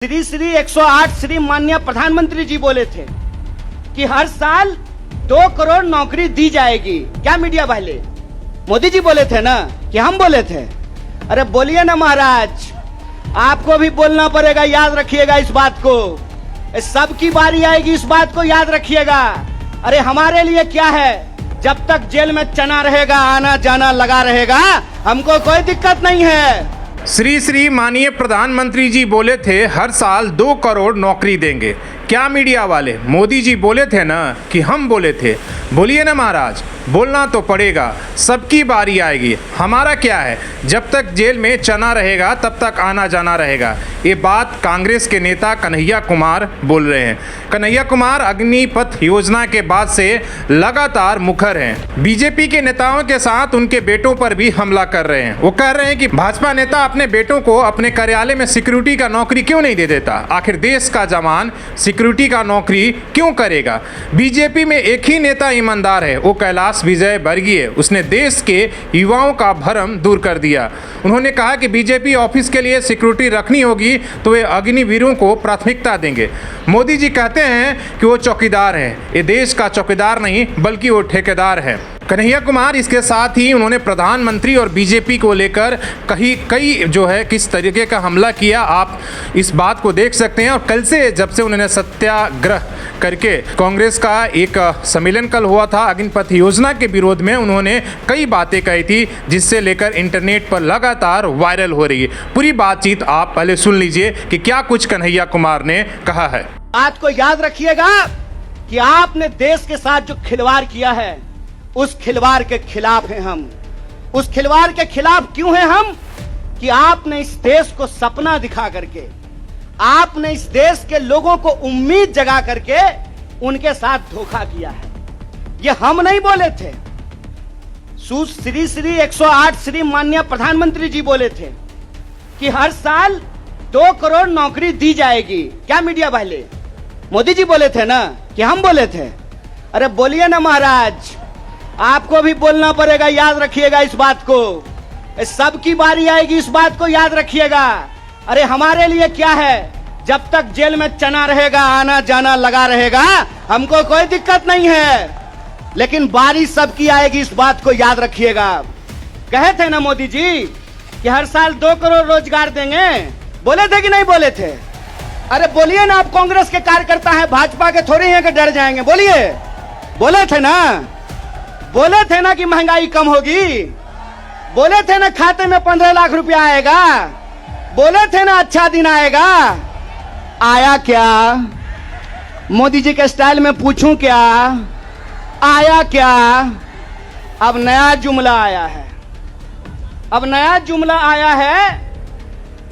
श्री 108 श्री माननीय प्रधानमंत्री जी बोले थे कि हर साल 2 करोड़ नौकरी दी जाएगी। क्या मीडिया वाले? मोदी जी बोले थे ना कि हम बोले थे? अरे बोलिए ना महाराज, आपको भी बोलना पड़ेगा, याद रखिएगा इस बात को। सबकी बारी आएगी, इस बात को याद रखिएगा। अरे हमारे लिए क्या है, जब तक जेल में चना रहेगा, आना जाना लगा रहेगा, हमको कोई दिक्कत नहीं है। श्री माननीय प्रधानमंत्री जी बोले थे हर साल 2 करोड़ नौकरी देंगे। क्या मीडिया वाले? मोदी जी बोले थे ना कि हम बोले थे? बोलिए ना महाराज, बोलना तो पड़ेगा, सबकी बारी आएगी। हमारा क्या है, जब तक जेल में चना रहेगा तब तक आना जाना रहेगा। ये बात कांग्रेस के नेता कन्हैया कुमार बोल रहे हैं। कन्हैया कुमार अग्निपथ योजना के बाद से लगातार मुखर हैं। बीजेपी के नेताओं के साथ उनके बेटों पर भी हमला कर रहे हैं। वो कह रहे हैं कि भाजपा नेता अपने बेटों को अपने कार्यालय में सिक्योरिटी का नौकरी क्यों नहीं दे देता? आखिर देश का जवान सिक्योरिटी का नौकरी क्यों करेगा? बीजेपी में एक ही नेता ईमानदार है, वो कैलाश विजय वर्गीय। उसने देश के युवाओं का भ्रम दूर कर दिया। उन्होंने कहा कि बीजेपी ऑफिस के लिए सिक्योरिटी रखनी होगी तो वे अग्निवीरों को प्राथमिकता देंगे। मोदी जी कहते हैं कि वो चौकीदार है। ये देश का चौकीदार नहीं बल्कि वो ठेकेदार है। कन्हैया कुमार इसके साथ ही उन्होंने प्रधानमंत्री और बीजेपी को लेकर कई जो है किस तरीके का हमला किया, आप इस बात को देख सकते हैं। और कल से जब से उन्होंने सत्याग्रह करके कांग्रेस का एक सम्मेलन कल हुआ था अग्निपथ योजना के विरोध में, उन्होंने कई बातें कही थी जिससे लेकर इंटरनेट पर लगातार वायरल हो रही है। पूरी बातचीत आप पहले सुन लीजिए कि क्या कुछ कन्हैया कुमार ने कहा है। बात को याद रखिएगा कि आपने देश के साथ जो खिलवाड़ किया है, उस खिलवाड़ के खिलाफ हैं हम। उस खिलवाड़ के खिलाफ क्यों हैं हम? कि आपने इस देश को सपना दिखा करके, आपने इस देश के लोगों को उम्मीद जगा करके उनके साथ धोखा किया है। ये हम नहीं बोले थे। श्री 108 श्री माननीय प्रधानमंत्री जी बोले थे कि हर साल 2 करोड़ नौकरी दी जाएगी। क्या मीडिया वाले? मोदी जी बोले थे ना कि हम बोले थे? अरे बोलिए ना महाराज, आपको भी बोलना पड़ेगा, याद रखिएगा इस बात को। सबकी बारी आएगी, इस बात को याद रखिएगा। अरे हमारे लिए क्या है, जब तक जेल में चना रहेगा, आना जाना लगा रहेगा, हमको कोई दिक्कत नहीं है। लेकिन बारी सबकी आएगी, इस बात को याद रखिएगा। कहे थे ना मोदी जी कि हर साल 2 करोड़ रोजगार देंगे, बोले थे कि नहीं बोले थे? अरे बोलिए ना, आप कांग्रेस के कार्यकर्ता हैं, भाजपा के थोड़े हैं कि डर जाएंगे। बोलिए, बोले थे ना? बोले थे ना कि महंगाई कम होगी? बोले थे ना खाते में 15 लाख रुपया आएगा? बोले थे ना अच्छा दिन आएगा? आया क्या? मोदी जी के स्टाइल में पूछूं क्या, आया क्या? अब नया जुमला आया है। अब नया जुमला आया है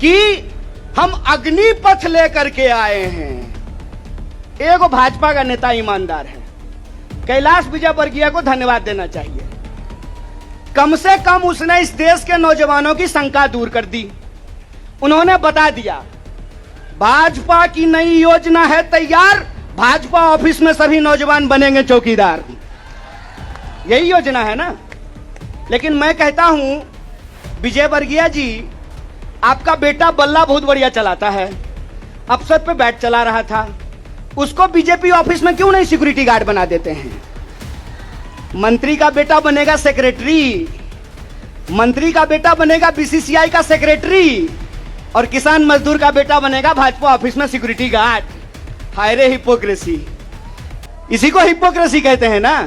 कि हम अग्निपथ लेकर के आए हैं। एगो भाजपा का नेता ईमानदार है, कैलाश विजय वर्गीय को धन्यवाद देना चाहिए। कम से कम उसने इस देश के नौजवानों की शंका दूर कर दी। उन्होंने बता दिया भाजपा की नई योजना है तैयार, भाजपा ऑफिस में सभी नौजवान बनेंगे चौकीदार। यही योजना है ना? लेकिन मैं कहता हूं विजय वर्गीय जी, आपका बेटा बल्ला बहुत बढ़िया चलाता है, अफसर पे बैठ चला रहा था, उसको बीजेपी ऑफिस में क्यों नहीं सिक्योरिटी गार्ड बना देते हैं? मंत्री का बेटा बनेगा सेक्रेटरी, मंत्री का बेटा बनेगा बीसीसीआई का सेक्रेटरी, और किसान मजदूर का बेटा बनेगा भाजपा ऑफिस में सिक्योरिटी गार्ड। हाय रे हिपोक्रेसी! इसी को हिपोक्रेसी कहते हैं ना।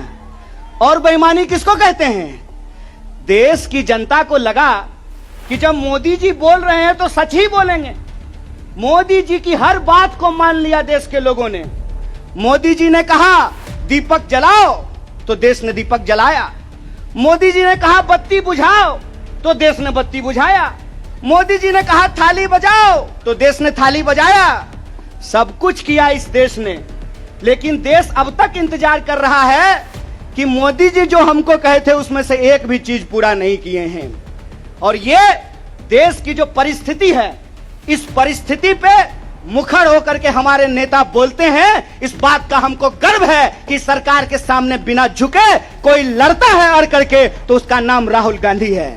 और बेईमानी किसको कहते हैं? देश की जनता को लगा कि जब मोदी जी बोल रहे हैं तो सच ही बोलेंगे। मोदी जी की हर बात को मान लिया देश के लोगों ने। मोदी जी ने कहा दीपक जलाओ तो देश ने दीपक जलाया। मोदी जी ने कहा बत्ती बुझाओ तो देश ने बत्ती बुझाया। मोदी जी ने कहा थाली बजाओ तो देश ने थाली बजाया। सब कुछ किया इस देश ने। लेकिन देश अब तक इंतजार कर रहा है कि मोदी जी जो हमको कहे थे उसमें से एक भी चीज पूरा नहीं किए हैं। और ये देश की जो परिस्थिति है, इस परिस्थिति पे मुखर होकर के हमारे नेता बोलते हैं। इस बात का हमको गर्व है कि सरकार के सामने बिना झुके कोई लड़ता है अड़ करके, तो उसका नाम राहुल गांधी है।